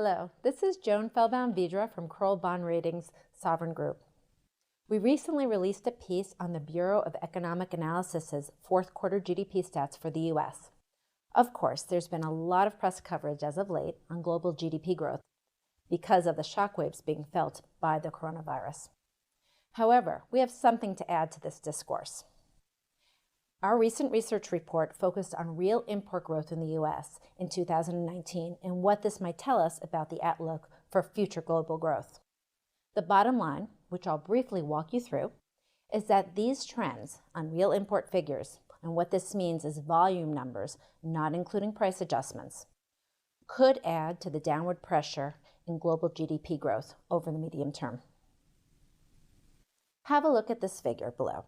Hello, this is Joan Feldbaum-Vidra from Kroll Bond Ratings Sovereign Group. We recently released a piece on the Bureau of Economic Analysis's fourth quarter GDP stats for the U.S. Of course, there's been a lot of press coverage as of late on global GDP growth because of the shockwaves being felt by the coronavirus. However, we have something to add to this discourse. Our recent research report focused on real import growth in the U.S. in 2019 and what this might tell us about the outlook for future global growth. The bottom line, which I'll briefly walk you through, is that these trends on real import figures, and what this means is volume numbers, not including price adjustments, could add to the downward pressure in global GDP growth over the medium term. Have a look at this figure below.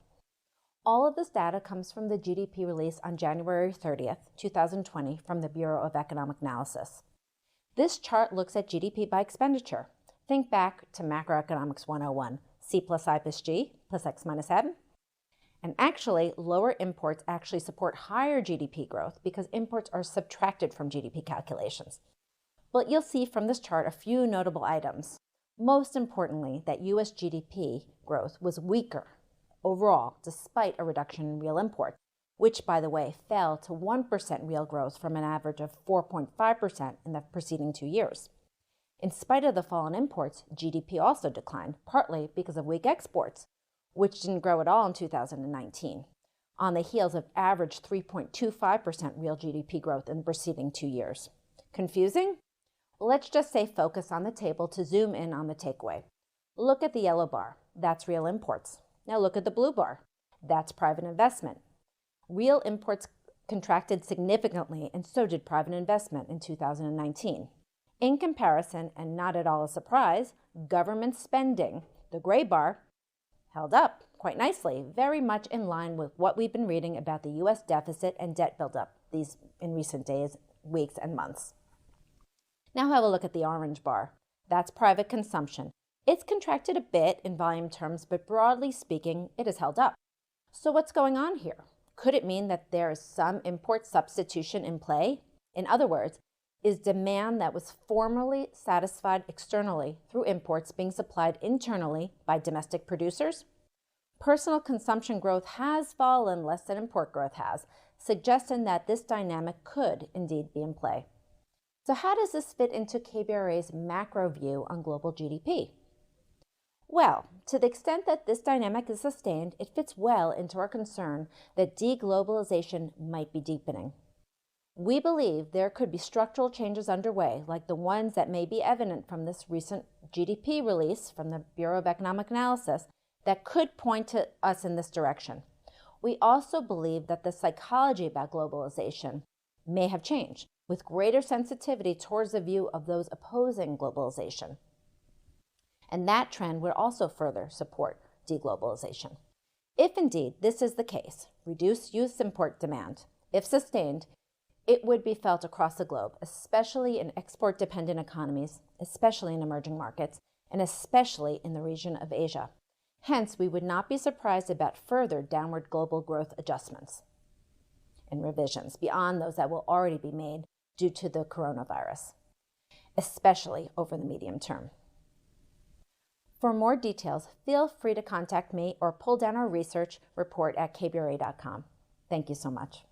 All of this data comes from the GDP release on January 30th, 2020 from the Bureau of Economic Analysis. This chart looks at GDP by expenditure. Think back to Macroeconomics 101, C plus I plus G plus X minus M. And actually, lower imports actually support higher GDP growth because imports are subtracted from GDP calculations. But you'll see from this chart a few notable items. Most importantly, that US GDP growth was weaker overall, despite a reduction in real imports, which, by the way, fell to 1% real growth from an average of 4.5% in the preceding 2 years. In spite of the fall in imports, GDP also declined, partly because of weak exports, which didn't grow at all in 2019, on the heels of average 3.25% real GDP growth in the preceding 2 years. Confusing? Well, let's just say focus on the table to zoom in on the takeaway. Look at the yellow bar. That's real imports. Now look at the blue bar. That's private investment. Real imports contracted significantly, and so did private investment in 2019. In comparison, and not at all a surprise, government spending, the gray bar, held up quite nicely, very much in line with what we've been reading about the U.S. deficit and debt buildup in recent days, weeks, and months. Now have a look at the orange bar. That's private consumption. It's contracted a bit in volume terms, but broadly speaking, it has held up. So what's going on here? Could it mean that there is some import substitution in play? In other words, is demand that was formerly satisfied externally through imports being supplied internally by domestic producers? Personal consumption growth has fallen less than import growth has, suggesting that this dynamic could indeed be in play. So how does this fit into KBRA's macro view on global GDP? Well, to the extent that this dynamic is sustained, it fits well into our concern that deglobalization might be deepening. We believe there could be structural changes underway, like the ones that may be evident from this recent GDP release from the Bureau of Economic Analysis, that could point to us in this direction. We also believe that the psychology about globalization may have changed, with greater sensitivity towards the view of those opposing globalization. And that trend would also further support deglobalization. If indeed this is the case, reduced U.S. import demand, if sustained, it would be felt across the globe, especially in export-dependent economies, especially in emerging markets, and especially in the region of Asia. Hence, we would not be surprised about further downward global growth adjustments and revisions beyond those that will already be made due to the coronavirus, especially over the medium term. For more details, feel free to contact me or pull down our research report at kbra.com. Thank you so much.